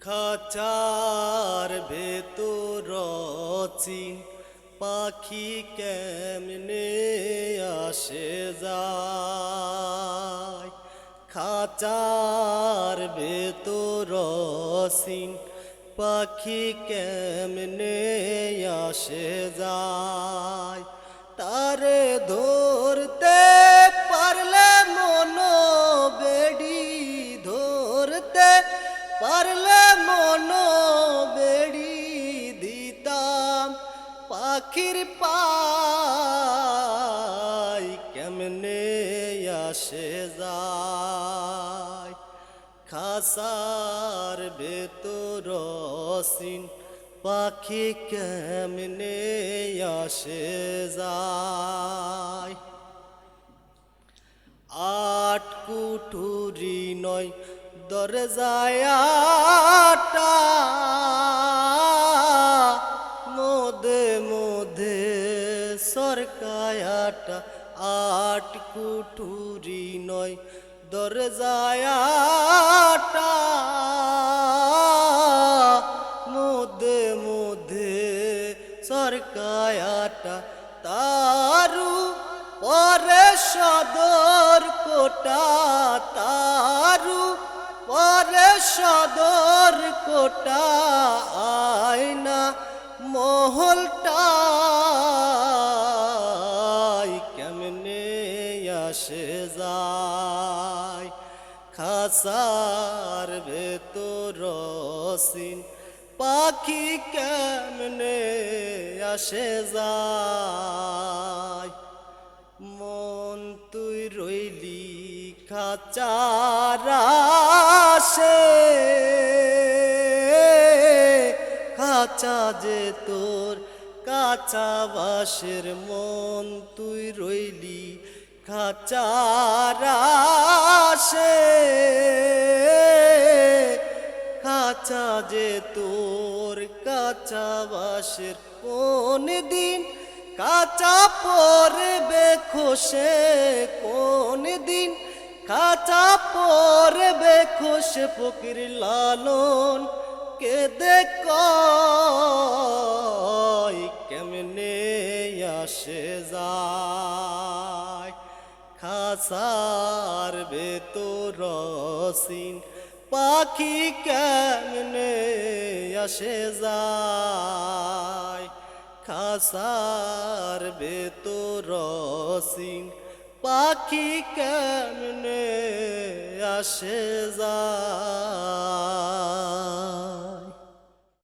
খাঁচার ভেতর চিন পাখি কেমনে আসে যায়। খাঁচার ভেতর চিন পাখি কেমনে আসে যায়। তারে ধরতে পারলে মনো বেড়ি, ধরতে পারলে মনো বেড়ি দিতাম পাখির পাই কেমনে আসে যায়। খাঁচার ভেতর চিন পাখি কেমনে আসে যায়। আট কুঠুরি নয় দরজায় আটা, মধ্যে মধ্যে সরকায় আটা। আট কুঠুরি নয় দরজায় আটা, মধ্যে মধ্যে সরকায় আটা। তারু পরে সদর কোটা, তারু পরে সদর কোটা। আয়না মহলটাই কেমনে আসে যায়। খাঁচার ভেতর চিন পাখি কেমনে আসে যায়। মন তুই রইলি খাঁচার আশে, খাঁচা যে তোর কাঁচা বাসের। মন তুই রইলি খাঁচার আশে, খাঁচা যে তোর কাঁচা বাসের। কোন দিন কাঁচা পরবে খোসে, কোন দিন খাঁচা পরবে খোসে। ফকির লালন কেঁদে কয় কেমনে আসে যায়। খাঁচার ভেতর চিন পাখি কেমনে আসে যায়। খাঁচার ভেতর চিন পাখি কেমনে আসে যায়।